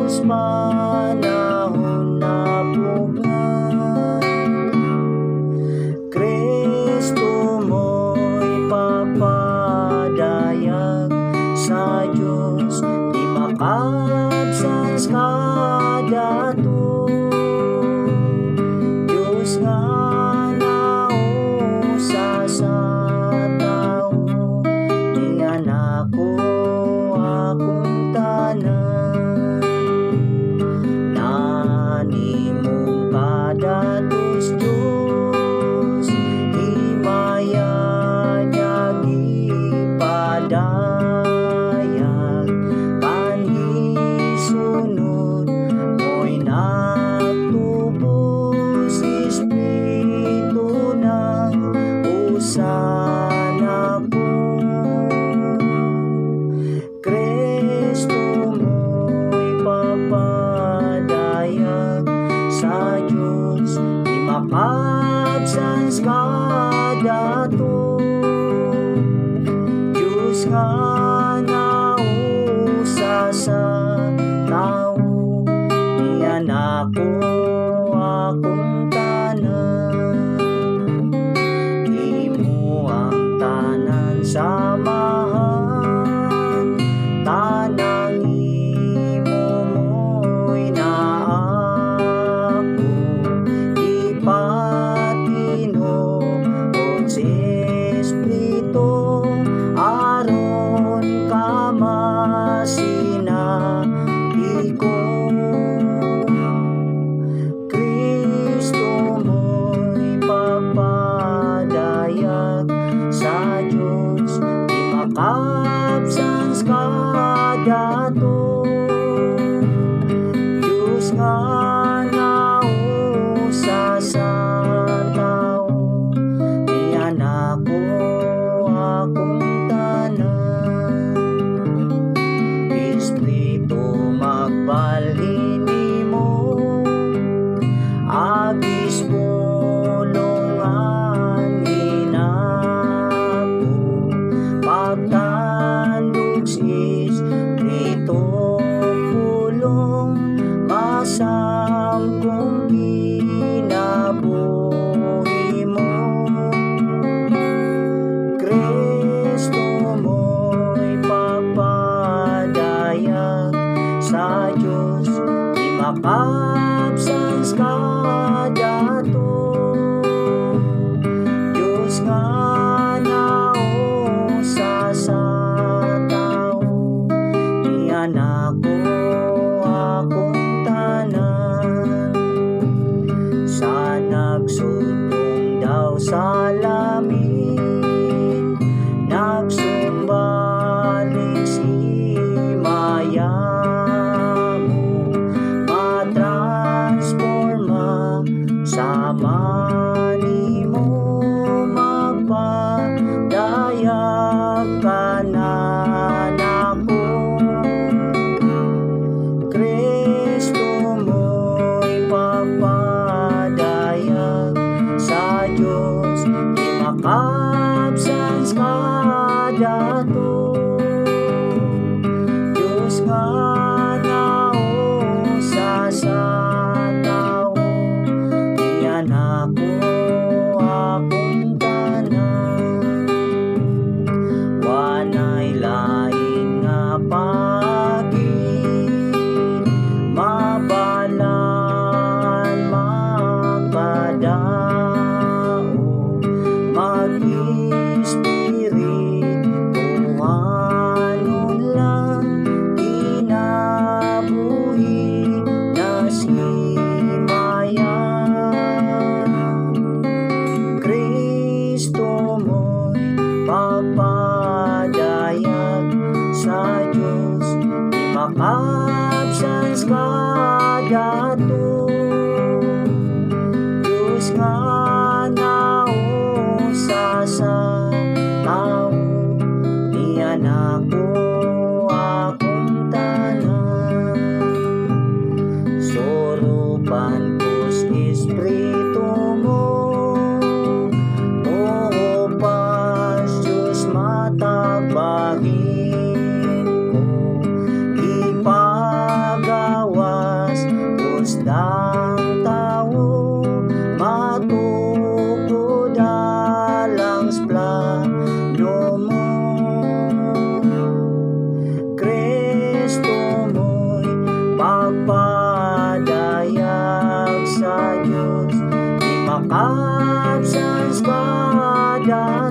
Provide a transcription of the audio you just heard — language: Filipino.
Diyos panahon na bugnan. Kristo mo'y papadayag sa Diyos, di makabsans kada to. Diyos nga nausa sa tao, di anak ko akong tanan. Nani mong kadatos Diyos, himayag ipadayag, panisunod mo'y nagtubos, Espiritu ng usan ako. Kristo mo'y papadayag sa Diyos, di makabsans kada to. Diyos nga nausa sa tao, di anak ko akong tanan. Imo ang tanan samahan, tanang imo mo'y naako. Ipatinuod si Espiritu, aron ka masinabi ko. Kristo mo'y papadayag sa Diyos, di makabsans kada to. Diyos nga nausa sa tao, di anak ko akong tanan. Espiritu magbalhin nimo, agis pulongan inako. Pagtandog si Espiritu pulong, masamkong kinabuhi mo. Kristo mo'y papadayag sa Diyos, di makabsans kada to. Diyos nga nausa sa tao, di anak ko akong tanan. Sa nagsutong daw sa lamin, nagsumbalik si Maya mo, matransforma sa manimo, magpadayag ka na nako. Kristo mo'y papadayag sa Diyos, di makabsans kada to. Diyos nga nausa sa tao, di anak ko akong tanan. Wanay lain nga pagin, mabalaan magpadao, mag-espirituhanon lang, kinabuhi na si Maya. Kristo mo'y papadayag sa Diyos, di makabsans kada to. Diyos nga nausa sa tao, di anak ko akong tanan. Surupan ko's Espiritu mo, pas Diyos matagbahin ko, ipagawa pagpadayag sa Diyos, di makabsans kada